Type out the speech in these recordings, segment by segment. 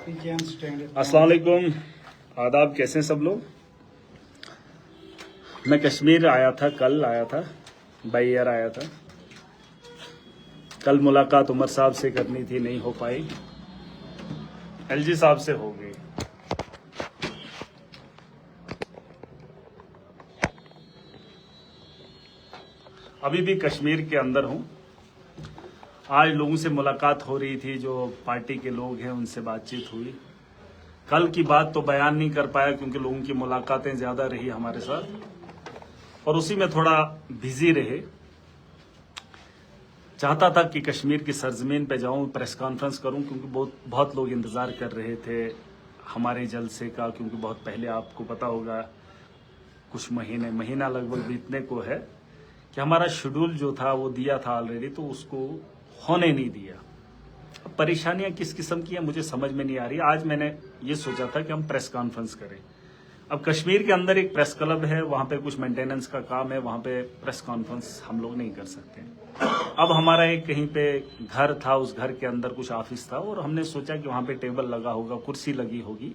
अस्सलाम वालेकुम, आदाब। कैसे हैं सब लोग। मैं कश्मीर आया था, कल आया था, बाई एयर आया था। कल मुलाकात उमर साहब से करनी थी, नहीं हो पाई। एलजी साहब से हो गई। अभी भी कश्मीर के अंदर हूं। आज लोगों से मुलाकात हो रही थी, जो पार्टी के लोग हैं उनसे बातचीत हुई। कल की बात तो बयान नहीं कर पाया क्योंकि लोगों की मुलाकातें ज्यादा रही हमारे साथ और उसी में थोड़ा बिजी रहे। चाहता था कि कश्मीर की सरजमीन पे जाऊं, प्रेस कॉन्फ्रेंस करूं, क्योंकि बहुत लोग इंतजार कर रहे थे हमारे जलसे का। क्योंकि बहुत पहले, आपको पता होगा, कुछ महीना लगभग बीतने को है कि हमारा शेड्यूल जो था वो दिया था ऑलरेडी, तो उसको होने नहीं दिया। अब परेशानियां किस किस्म की हैं मुझे समझ में नहीं आ रही। आज मैंने ये सोचा था कि हम प्रेस कॉन्फ्रेंस करें। अब कश्मीर के अंदर एक प्रेस क्लब है, वहां पे कुछ मेंटेनेंस का काम है, वहां पे प्रेस कॉन्फ्रेंस हम लोग नहीं कर सकते। अब हमारा एक कहीं पे घर था, उस घर के अंदर कुछ ऑफिस था और हमने सोचा कि वहां पे टेबल लगा होगा, कुर्सी लगी होगी,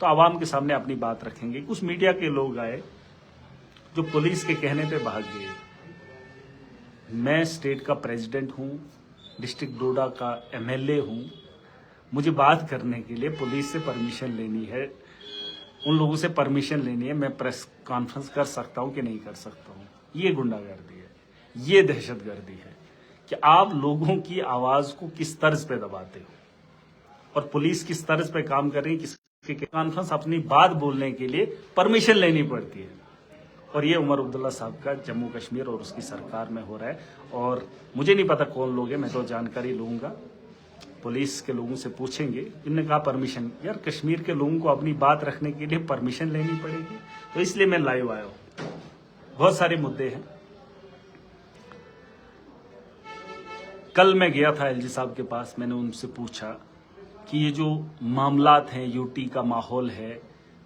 तो आवाम के सामने अपनी बात रखेंगे। कुछ मीडिया के लोग आए जो पुलिस के कहने पे भाग गए। मैं स्टेट का प्रेसिडेंट हूं, डिस्ट्रिक्ट डोडा का एमएलए हूं। मुझे बात करने के लिए पुलिस से परमिशन लेनी है, उन लोगों से परमिशन लेनी है। मैं प्रेस कॉन्फ्रेंस कर सकता हूं कि नहीं कर सकता हूं। ये गुंडागर्दी है, ये दहशतगर्दी है कि आप लोगों की आवाज को किस तर्ज पे दबाते हो और पुलिस किस तर्ज पे काम कर रही है। किसके कॉन्फ्रेंस अपनी बात बोलने के लिए परमिशन लेनी पड़ती है और ये उमर अब्दुल्ला साहब का जम्मू कश्मीर और उसकी सरकार में हो रहा है। और मुझे नहीं पता कौन लोग हैं, मैं तो जानकारी लूंगा, पुलिस के लोगों से पूछेंगे। इन्होंने कहा परमिशन। यार, कश्मीर के लोगों को अपनी बात रखने के लिए परमिशन लेनी पड़ेगी, तो इसलिए मैं लाइव आया हूं। बहुत सारे मुद्दे हैं। कल मैं गया था एलजी साहब के पास, मैंने उनसे पूछा कि ये जो मामलात हैं, यूटी का माहौल है,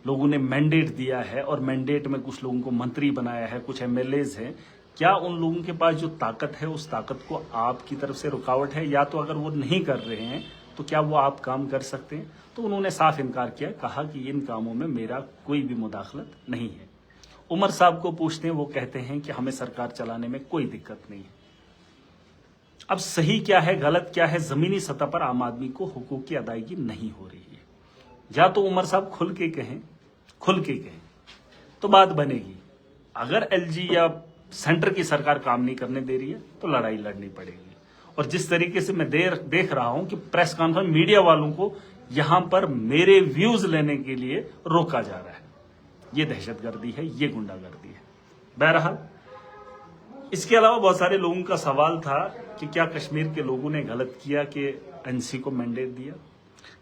लोगों ने मैंडेट दिया है और मैंडेट में कुछ लोगों को मंत्री बनाया है, कुछ एमएलएज हैं, क्या उन लोगों के पास जो ताकत है उस ताकत को आपकी तरफ से रुकावट है, या तो अगर वो नहीं कर रहे हैं तो क्या वो आप काम कर सकते हैं। तो उन्होंने साफ इनकार किया, कहा कि इन कामों में मेरा कोई भी मुदाखलत नहीं है। उमर साहब को पूछते हैं, वो कहते हैं कि हमें सरकार चलाने में कोई दिक्कत नहीं है। अब सही क्या है, गलत क्या है, जमीनी सतह पर आम आदमी को हुकूक की अदायगी नहीं हो रही है। या तो उमर साहब खुल के कहें तो बात बनेगी। अगर एलजी या सेंटर की सरकार काम नहीं करने दे रही है तो लड़ाई लड़नी पड़ेगी। और जिस तरीके से मैं देख रहा हूं कि प्रेस कॉन्फ्रेंस मीडिया वालों को यहां पर मेरे व्यूज लेने के लिए रोका जा रहा है, ये दहशतगर्दी है, ये गुंडागर्दी है। बहरहाल, इसके अलावा बहुत सारे लोगों का सवाल था कि क्या कश्मीर के लोगों ने गलत किया कि एनसी को मैंडेट दिया।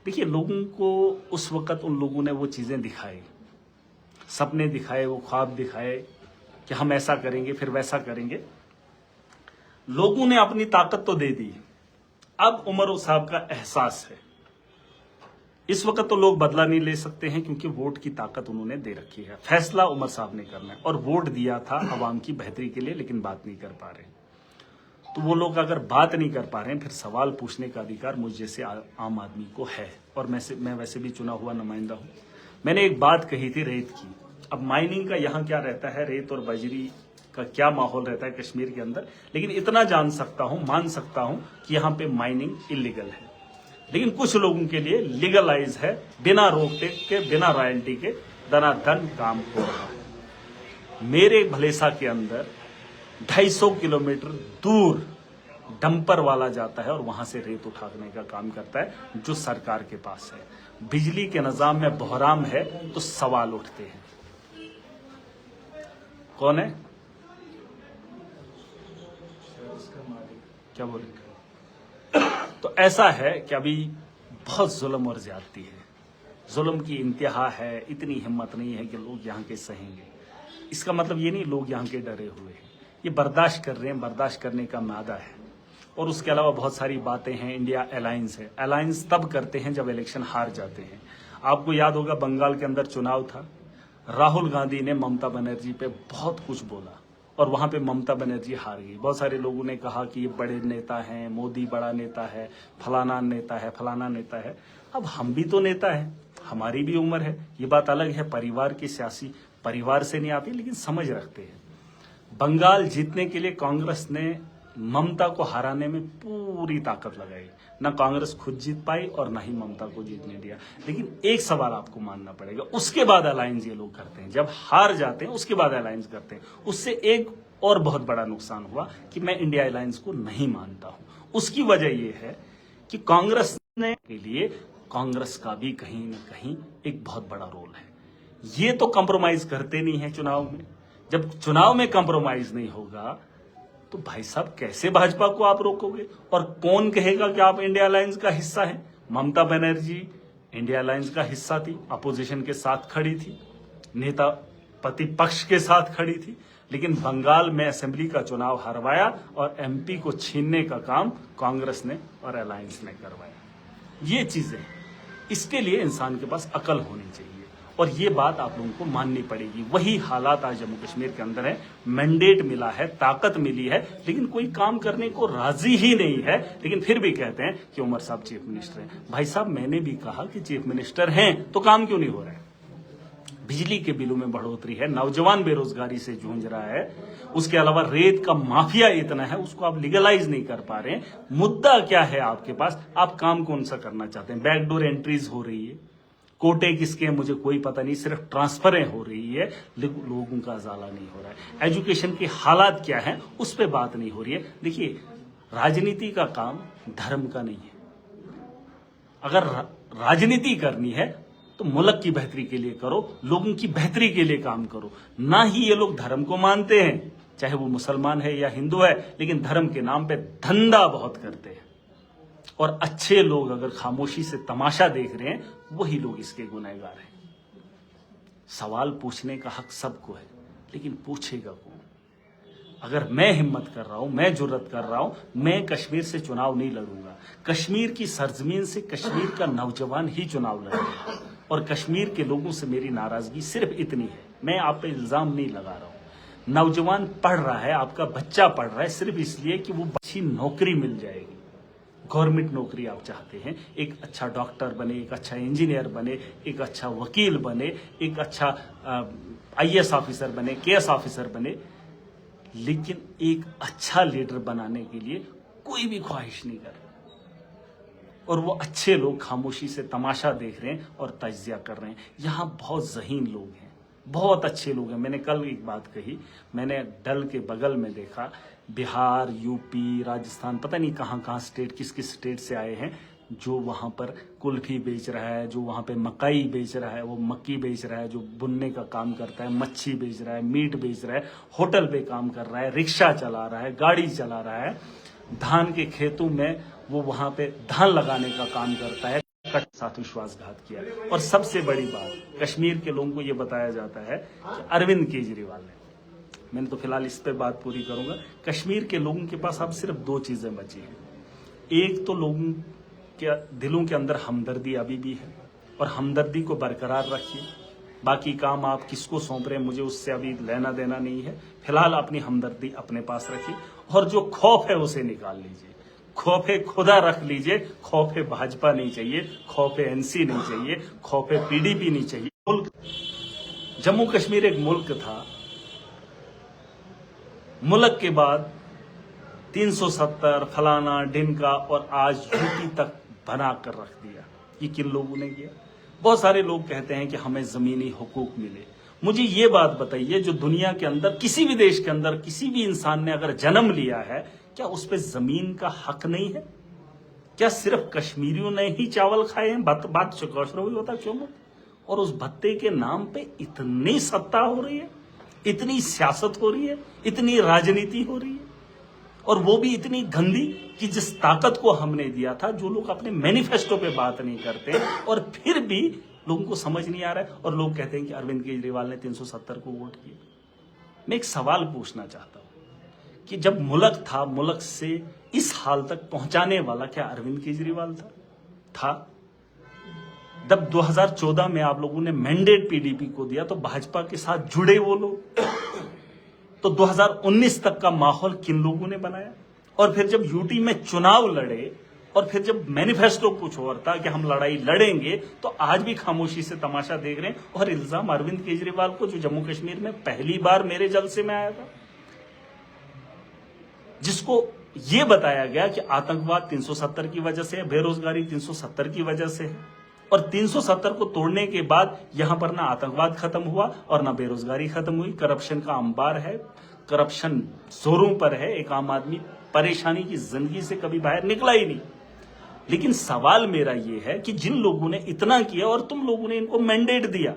देखिए, लोगों को उस वक्त उन लोगों ने वो चीजें दिखाई, सपने दिखाए, वो ख्वाब दिखाए कि हम ऐसा करेंगे फिर वैसा करेंगे। लोगों ने अपनी ताकत तो दे दी। अब उमर साहब का एहसास है, इस वक्त तो लोग बदला नहीं ले सकते हैं क्योंकि वोट की ताकत उन्होंने दे रखी है। फैसला उमर साहब ने करना है और वोट दिया था अवाम की बेहतरी के लिए, लेकिन बात नहीं कर पा रहे। तो वो लोग अगर बात नहीं कर पा रहे हैं, फिर सवाल पूछने का अधिकार मुझ जैसे आम आदमी को है। और मैं वैसे भी चुना हुआ नुमाइंदा हूं। मैंने एक बात कही थी रेत की। अब माइनिंग का यहाँ क्या रहता है, रेत और बजरी का क्या माहौल रहता है कश्मीर के अंदर, लेकिन इतना मान सकता हूं कि यहाँ पे माइनिंग इलीगल है, लेकिन कुछ लोगों के लिए लीगलाइज है, बिना रोक टेक के, बिना रॉयल्टी के दनादन काम हो रहा है। मेरे भलेसा के अंदर 250 किलोमीटर दूर डंपर वाला जाता है और वहां से रेत उठाने का काम करता है, जो सरकार के पास है। बिजली के निजाम में बहराम है तो सवाल उठते हैं। कौन है, क्या बोले। तो ऐसा है कि अभी बहुत जुल्म और ज्यादती है, जुल्म की इंतहा है। इतनी हिम्मत नहीं है कि लोग यहाँ के सहेंगे। इसका मतलब ये नहीं लोग यहाँ के डरे हुए हैं, ये बर्दाश्त कर रहे हैं, बर्दाश्त करने का मादा है। और उसके अलावा बहुत सारी बातें हैं। इंडिया अलायंस है, अलायंस तब करते हैं जब इलेक्शन हार जाते हैं। आपको याद होगा, बंगाल के अंदर चुनाव था, राहुल गांधी ने ममता बनर्जी पे बहुत कुछ बोला और वहां पे ममता बनर्जी हार गई। बहुत सारे लोगों ने कहा कि ये बड़े नेता हैं, मोदी बड़ा नेता है, फलाना नेता है, फलाना नेता है। अब हम भी तो नेता हैं, हमारी भी उम्र है, ये बात अलग है, परिवार की सियासी परिवार से नहीं आती, लेकिन समझ रखते हैं। बंगाल जीतने के लिए कांग्रेस ने ममता को हराने में पूरी ताकत लगाई, ना कांग्रेस खुद जीत पाई और ना ही ममता को जीतने दिया। लेकिन एक सवाल आपको मानना पड़ेगा, उसके बाद अलायंस ये लोग करते हैं, जब हार जाते हैं उसके बाद अलायंस करते हैं। उससे एक और बहुत बड़ा नुकसान हुआ कि मैं इंडिया अलायंस को नहीं मानता हूं। उसकी वजह यह है कि कांग्रेस ने के लिए कांग्रेस का भी कहीं ना कहीं एक बहुत बड़ा रोल है। ये तो कंप्रोमाइज करते नहीं है चुनाव में। जब चुनाव में कंप्रोमाइज नहीं होगा तो भाई साहब कैसे भाजपा को आप रोकोगे? और कौन कहेगा कि आप इंडिया अलायंस का हिस्सा हैं? ममता बनर्जी इंडिया अलायंस का हिस्सा थी, अपोजिशन के साथ खड़ी थी, नेता प्रतिपक्ष के साथ खड़ी थी, लेकिन बंगाल में असेंबली का चुनाव हरवाया और एमपी को छीनने का काम कांग्रेस ने और अलायंस ने करवाया। ये चीजें, इसके लिए इंसान के पास अकल होनी चाहिए और ये बात आप लोगों को माननी पड़ेगी। वही हालात आज जम्मू कश्मीर के अंदर है। मैंडेट मिला है, ताकत मिली है, लेकिन कोई काम करने को राजी ही नहीं है। लेकिन फिर भी कहते हैं कि उमर साहब चीफ मिनिस्टर हैं। भाई साहब, मैंने भी कहा कि चीफ मिनिस्टर हैं तो काम क्यों नहीं हो रहा है? बिजली के बिलों में बढ़ोतरी है, नौजवान बेरोजगारी से जूझ रहा है, उसके अलावा रेत का माफिया इतना है, उसको आप लीगलाइज नहीं कर पा रहे हैं। मुद्दा क्या है आपके पास? आप काम कौन सा करना चाहते हैं? बैकडोर एंट्रीज हो रही है, कोटे किसके हैं मुझे कोई पता नहीं, सिर्फ ट्रांसफरें हो रही है, लोगों का उजाला नहीं हो रहा है। एजुकेशन की हालात क्या है उस पर बात नहीं हो रही है। देखिए, राजनीति का काम धर्म का नहीं है। अगर राजनीति करनी है तो मुल्क की बेहतरी के लिए करो, लोगों की बेहतरी के लिए काम करो। ना ही ये लोग धर्म को मानते हैं, चाहे वो मुसलमान है या हिंदू है, लेकिन धर्म के नाम पे धंधा बहुत करते हैं। और अच्छे लोग अगर खामोशी से तमाशा देख रहे हैं, वही लोग इसके गुनहगार हैं। सवाल पूछने का हक सबको है, लेकिन पूछेगा कौन? अगर मैं हिम्मत कर रहा हूं, मैं जुर्रत कर रहा हूं, मैं कश्मीर से चुनाव नहीं लड़ूंगा। कश्मीर की सरजमीन से कश्मीर का नौजवान ही चुनाव लड़ेगा। और कश्मीर के लोगों से मेरी नाराजगी सिर्फ इतनी है, मैं आप पे इल्जाम नहीं लगा रहा हूं। नौजवान पढ़ रहा है, आपका बच्चा पढ़ रहा है सिर्फ इसलिए कि वो अच्छी नौकरी मिल जाएगी। गवर्नमेंट नौकरी आप चाहते हैं, एक अच्छा डॉक्टर बने, एक अच्छा इंजीनियर बने, एक अच्छा वकील बने, एक अच्छा आईएएस ऑफिसर बने, केएस ऑफिसर बने, लेकिन एक अच्छा लीडर बनाने के लिए कोई भी ख्वाहिश नहीं कर। और वो अच्छे लोग खामोशी से तमाशा देख रहे हैं और तजिया कर रहे हैं। यहाँ बहुत ज़हीन लोग हैं, बहुत अच्छे लोग हैं। मैंने कल एक बात कही, मैंने डल के बगल में देखा, बिहार, यूपी, राजस्थान, पता नहीं कहाँ कहाँ स्टेट, किस किस स्टेट से आए हैं, जो वहाँ पर कुल्फी बेच रहा है, जो वहाँ पे मकई बेच रहा है, वो मक्की बेच रहा है, जो बुनने का काम करता है, मच्छी बेच रहा है, मीट बेच रहा है, होटल पे काम कर रहा है, रिक्शा चला रहा है, गाड़ी चला रहा है, धान के खेतों में वो वहाँ पे धान लगाने का काम करता है। साथ विश्वासघात किया। और सबसे बड़ी बात, कश्मीर के लोगों को ये बताया जाता है कि अरविंद केजरीवाल ने, मैंने तो फिलहाल इस पे बात पूरी करूंगा, कश्मीर के लोगों के पास अब सिर्फ दो चीजें बची हैं। एक तो लोगों के दिलों के अंदर हमदर्दी अभी भी है, और हमदर्दी को बरकरार रखिए। बाकी काम आप किसको सौंप रहे हैं मुझे उससे अभी लेना देना नहीं है। फिलहाल अपनी हमदर्दी अपने पास रखिए, और जो खौफ है उसे निकाल लीजिए। खौफे खुदा रख लीजिए, खौफे भाजपा नहीं चाहिए, खौफे एनसी नहीं चाहिए, खौफे पीडीपी नहीं चाहिए। मुल्क, जम्मू कश्मीर एक मुल्क था, मुल्क के बाद 370 फलाना ढिमका और आज यूपी तक बना कर रख दिया। ये किन लोगों ने किया? बहुत सारे लोग कहते हैं कि हमें जमीनी हुकूक मिले। मुझे ये बात बताइए, जो दुनिया के अंदर किसी भी देश के अंदर किसी भी इंसान ने अगर जन्म लिया है, क्या उस पर जमीन का हक नहीं है? क्या सिर्फ कश्मीरियों ने ही चावल खाए हैं? बात चौकसरों ही होता क्यों? और उस भत्ते के नाम पे इतनी सत्ता हो रही है, इतनी सियासत हो रही है, इतनी राजनीति हो रही है, और वो भी इतनी गंदी कि जिस ताकत को हमने दिया था, जो लोग अपने मैनिफेस्टो पे बात नहीं करते, और फिर भी लोगों को समझ नहीं आ रहा है, और लोग कहते हैं कि अरविंद केजरीवाल ने 370 को वोट किए। मैं एक सवाल पूछना चाहता हूं कि जब मुल्क था, मुल्क से इस हाल तक पहुंचाने वाला क्या अरविंद केजरीवाल था? जब 2014 में आप लोगों ने मैंडेट पीडीपी को दिया तो भाजपा के साथ जुड़े वो लोग, तो 2019 तक का माहौल किन लोगों ने बनाया? और फिर जब यूटी में चुनाव लड़े और फिर जब मैनिफेस्टो कुछ और था कि हम लड़ाई लड़ेंगे, तो आज भी खामोशी से तमाशा देख रहे हैं। और इल्जाम अरविंद केजरीवाल को, जो जम्मू कश्मीर में पहली बार मेरे जलसे में आया था, जिसको यह बताया गया कि आतंकवाद 370 की वजह से है, बेरोजगारी 370 की वजह से है, और 370 को तोड़ने के बाद यहां पर ना आतंकवाद खत्म हुआ और ना बेरोजगारी खत्म हुई। करप्शन का अंबार है, करप्शन जोरों पर है। एक आम आदमी परेशानी की जिंदगी से कभी बाहर निकला ही नहीं। लेकिन सवाल मेरा यह है कि जिन लोगों ने इतना किया और तुम लोगों ने इनको मैंडेट दिया,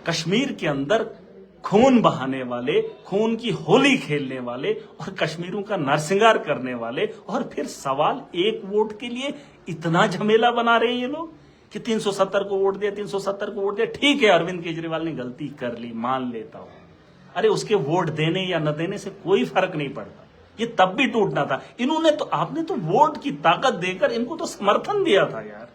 कश्मीर के अंदर खून बहाने वाले, खून की होली खेलने वाले और कश्मीरों का नरसिंगार करने वाले, और फिर सवाल एक वोट के लिए इतना झमेला बना रहे हैं ये लोग कि 370 को वोट दिया, 370 को वोट दिया। ठीक है, अरविंद केजरीवाल ने गलती कर ली, मान लेता हूं। अरे उसके वोट देने या न देने से कोई फर्क नहीं पड़ता, ये तब भी टूटना था। इन्होंने तो, आपने तो वोट की ताकत देकर इनको तो समर्थन दिया था यार,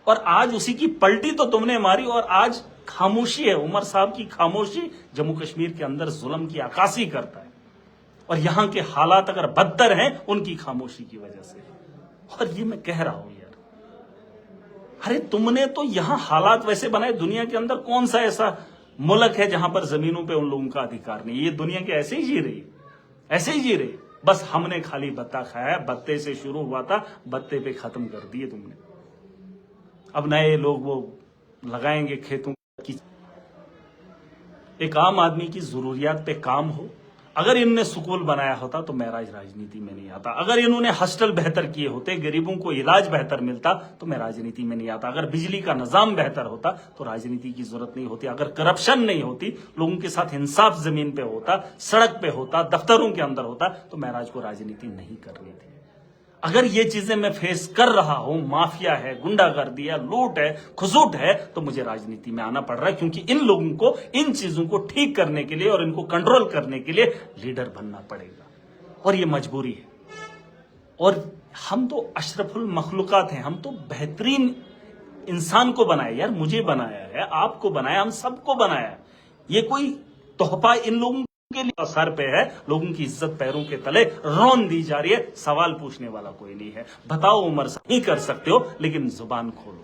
और आज उसी की पलटी तो तुमने मारी। और आज खामोशी है, उमर साहब की खामोशी जम्मू कश्मीर के अंदर जुल्म की अक्कासी करता है, और यहां के हालात अगर बदतर हैं उनकी खामोशी की वजह से। और ये मैं कह रहा हूं यार, अरे तुमने तो यहां हालात वैसे बनाए। दुनिया के अंदर कौन सा ऐसा मुल्क है जहां पर जमीनों पे उन लोगों का अधिकार नहीं? ये दुनिया के ऐसे ही जी रही, ऐसे ही जी रही। बस हमने खाली बत्ता खाया, बत्ते से शुरू हुआ था, बत्ते पे खत्म कर दिए तुमने। अब नए लोग वो लगाएंगे खेतों की। एक आम आदमी की जरूरियात पे काम हो। अगर इन्होंने स्कूल बनाया होता तो मैं राजनीति में नहीं आता। अगर इन्होंने हॉस्टल बेहतर किए होते, गरीबों को इलाज बेहतर मिलता, तो मैं राजनीति में नहीं आता। अगर बिजली का निजाम बेहतर होता तो राजनीति की जरूरत नहीं होती। अगर करप्शन नहीं होती, लोगों के साथ इंसाफ जमीन पे होता, सड़क पे होता, दफ्तरों के अंदर होता, तो महराज को राजनीति नहीं करनी थी। अगर ये चीजें मैं फेस कर रहा हूं, माफिया है, गुंडागर्दी है, लूट है, खुसूट है, तो मुझे राजनीति में आना पड़ रहा है, क्योंकि इन लोगों को इन चीजों को ठीक करने के लिए और इनको कंट्रोल करने के लिए लीडर बनना पड़ेगा, और ये मजबूरी है। और हम तो अशरफुल मखलूकात हैं, हम तो बेहतरीन इंसान को बनाया यार, मुझे बनाया है, आपको बनाया, हम सबको बनाया। ये कोई तोहफा इन लोगों के लिए सर पे है, लोगों की इज्जत पैरों के तले रौन दी जा रही है। सवाल पूछने वाला कोई नहीं है। बताओ उमर साहब, नहीं कर सकते हो, लेकिन जुबान खोलो।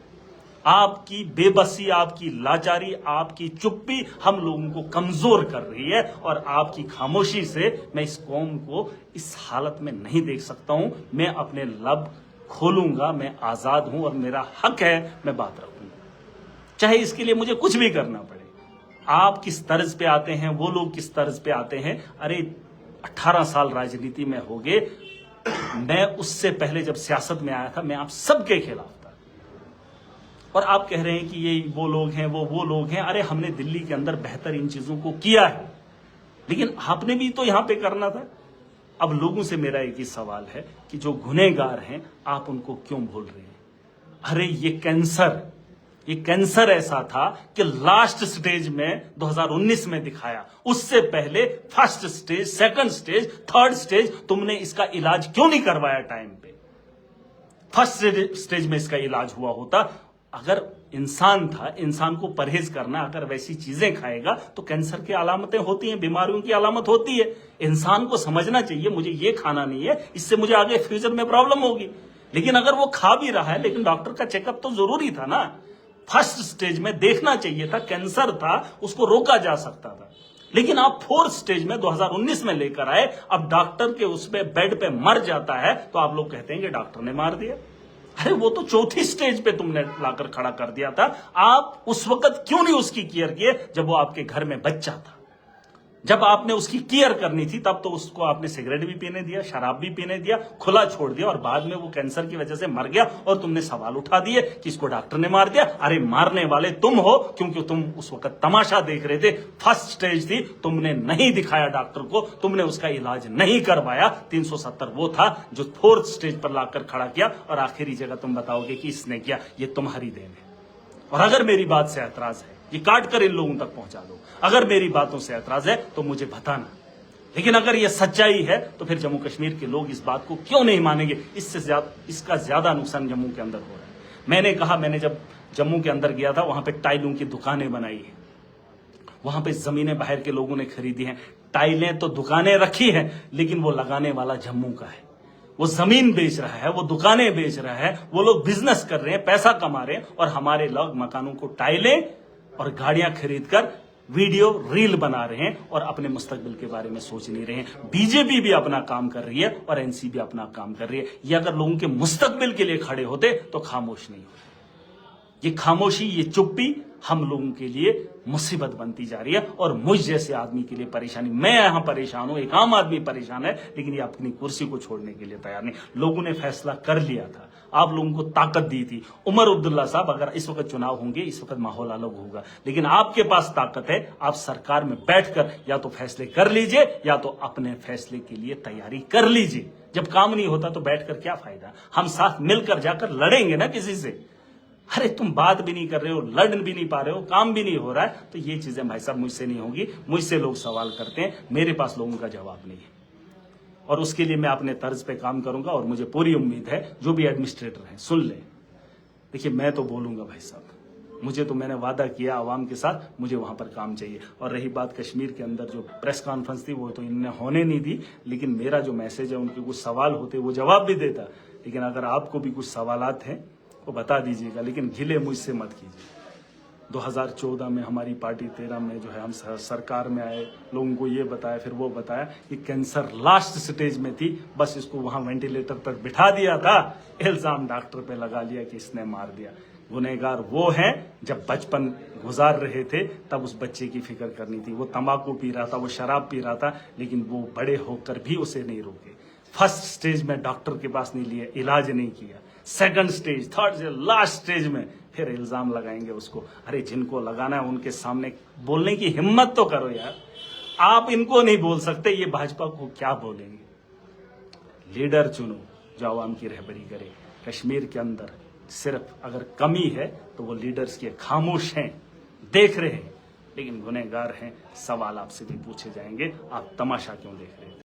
आपकी बेबसी, आपकी लाचारी, आपकी चुप्पी हम लोगों को कमजोर कर रही है, और आपकी खामोशी से मैं इस कौम को इस हालत में नहीं देख सकता हूं। मैं अपने लब खोलूंगा, मैं आजाद हूं और मेरा हक है, मैं बात रखूंगा, चाहे इसके लिए मुझे कुछ भी करना पड़े। आप किस तर्ज पे आते हैं, वो लोग किस तर्ज पे आते हैं। अरे 18 साल राजनीति में हो गए, मैं उससे पहले जब सियासत में आया था, मैं आप सबके खिलाफ था। और आप कह रहे हैं कि ये वो लोग हैं, वो लोग हैं। अरे हमने दिल्ली के अंदर बेहतर इन चीजों को किया है, लेकिन आपने भी तो यहां पे करना था। अब लोगों से मेरा एक ही सवाल है कि जो गुनहगार हैं, आप उनको क्यों भूल रहे हैं? अरे ये कैंसर ऐसा था कि लास्ट स्टेज में 2019 में दिखाया, उससे पहले first stage, second stage, third stage, तुमने इसका इलाज क्यों नहीं करवाया टाइम पे? फर्स्ट स्टेज में इसका इलाज हुआ होता। अगर इंसान था, इंसान को परहेज करना, अगर वैसी चीजें खाएगा तो कैंसर की अलामतें होती हैं, बीमारियों की अलामत होती है। इंसान को समझना चाहिए मुझे ये खाना नहीं है, इससे मुझे आगे फ्यूचर में प्रॉब्लम होगी। लेकिन अगर वो खा भी रहा है, लेकिन डॉक्टर का चेकअप तो जरूरी था ना। फर्स्ट स्टेज में देखना चाहिए था, कैंसर था, उसको रोका जा सकता था। लेकिन आप फोर्थ स्टेज में 2019 में लेकर आए, अब डॉक्टर के उसमें बेड पे मर जाता है तो आप लोग कहते हैं कि डॉक्टर ने मार दिया। अरे वो तो चौथी स्टेज पे तुमने लाकर खड़ा कर दिया था। आप उस वक्त क्यों नहीं उसकी केयर किए, जब वो आपके घर में बच्चा था? जब आपने उसकी केयर करनी थी, तब तो उसको आपने सिगरेट भी पीने दिया, शराब भी पीने दिया, खुला छोड़ दिया, और बाद में वो कैंसर की वजह से मर गया और तुमने सवाल उठा दिए कि इसको डॉक्टर ने मार दिया। अरे मारने वाले तुम हो, क्योंकि तुम उस वक्त तमाशा देख रहे थे। फर्स्ट स्टेज थी, तुमने नहीं दिखाया डॉक्टर को, तुमने उसका इलाज नहीं करवाया। 370 वो था जो फोर्थ स्टेज पर लाकर खड़ा किया, और आखिरी जगह तुम बताओगे कि इसने किया। ये तुम्हारी देन है। और अगर मेरी बात से ऐतराज है, ये काट कर इन लोगों तक पहुंचा दो। अगर मेरी बातों से ऐतराज है तो मुझे बताना, लेकिन अगर ये सच्चाई है तो फिर जम्मू कश्मीर के लोग इस बात को क्यों नहीं मानेंगे? इसका ज्यादा नुकसान जम्मू के अंदर हो रहा है। मैंने कहा, मैंने जब जम्मू के अंदर गया था, वहां पे टाइलों की दुकानें बनाई है, वहां पे जमीनें बाहर के लोगों ने खरीदी हैं। टाइलें तो दुकानें रखी हैं, लेकिन वो लगाने वाला जम्मू का है। वो जमीन बेच रहा है, वो दुकानें बेच रहा है, वो लोग बिजनेस कर रहे हैं, पैसा कमा रहे हैं, और हमारे लोग मकानों को टाइलें और गाड़ियां खरीदकर वीडियो रील बना रहे हैं और अपने मुस्तकबिल के बारे में सोच नहीं रहे हैं। बीजेपी भी अपना काम कर रही है और एनसीपी भी अपना काम कर रही है। ये अगर लोगों के मुस्तकबिल के लिए खड़े होते तो खामोश नहीं होते। ये खामोशी, ये चुप्पी हम लोगों के लिए मुसीबत बनती जा रही है और मुझ जैसे आदमी के लिए परेशानी। मैं यहां परेशान हूं, एक आम आदमी परेशान है, लेकिन ये अपनी कुर्सी को छोड़ने के लिए तैयार नहीं। लोगों ने फैसला कर लिया था, आप लोगों को ताकत दी थी। उमर अब्दुल्ला साहब, अगर इस वक्त चुनाव होंगे, इस वक्त माहौल अलग होगा, लेकिन आपके पास ताकत है। आप सरकार में बैठकर या तो फैसले कर लीजिए या तो अपने फैसले के लिए तैयारी कर लीजिए। जब काम नहीं होता तो बैठकर क्या फायदा। हम साथ मिलकर जाकर लड़ेंगे ना किसी से। अरे तुम बात भी नहीं कर रहे हो, लड़ भी नहीं पा रहे हो, काम भी नहीं हो रहा है, तो ये चीजें भाई साहब मुझसे नहीं होगी। मुझसे लोग सवाल करते हैं, मेरे पास लोगों का जवाब नहीं है, और उसके लिए मैं अपने तर्ज पे काम करूंगा। और मुझे पूरी उम्मीद है जो भी एडमिनिस्ट्रेटर हैं सुन लें। देखिए, मैं तो बोलूंगा भाई साहब, मुझे तो, मैंने वादा किया आवाम के साथ, मुझे वहां पर काम चाहिए। और रही बात कश्मीर के अंदर जो प्रेस कॉन्फ्रेंस थी, वो तो इन्होंने होने नहीं दी, लेकिन मेरा जो मैसेज है, उनके कुछ सवाल होते वो जवाब भी देता। लेकिन अगर आपको भी कुछ सवालात हैं तो बता दीजिएगा, लेकिन गिले मुझसे मत कीजिए। 2014 में हमारी पार्टी 13 में जो है हम सरकार में आए, लोगों को ये बताया, फिर वो बताया कि कैंसर लास्ट स्टेज में थी, बस इसको वहां वेंटिलेटर पर बिठा दिया था, इल्जाम डॉक्टर पे लगा लिया कि इसने मार दिया। गुनहगार वो हैं जब बचपन गुजार रहे थे तब उस बच्चे की फिक्र करनी थी। वो तंबाकू पी रहा था, वो शराब पी रहा था, लेकिन वो बड़े होकर भी उसे नहीं रोके। फर्स्ट स्टेज में डॉक्टर के पास नहीं लिया, इलाज नहीं किया, second stage, third stage, last stage में फिर इल्जाम लगाएंगे उसको। अरे जिनको लगाना है उनके सामने बोलने की हिम्मत तो करो यार। आप इनको नहीं बोल सकते, ये भाजपा को क्या बोलेंगे। लीडर चुनो जो आवाम की रहबरी करे। कश्मीर के अंदर सिर्फ अगर कमी है तो वो लीडर्स के, खामोश हैं, देख रहे हैं, लेकिन गुनहगार हैं। सवाल आपसे भी पूछे जाएंगे, आप तमाशा क्यों देख रहे हैं।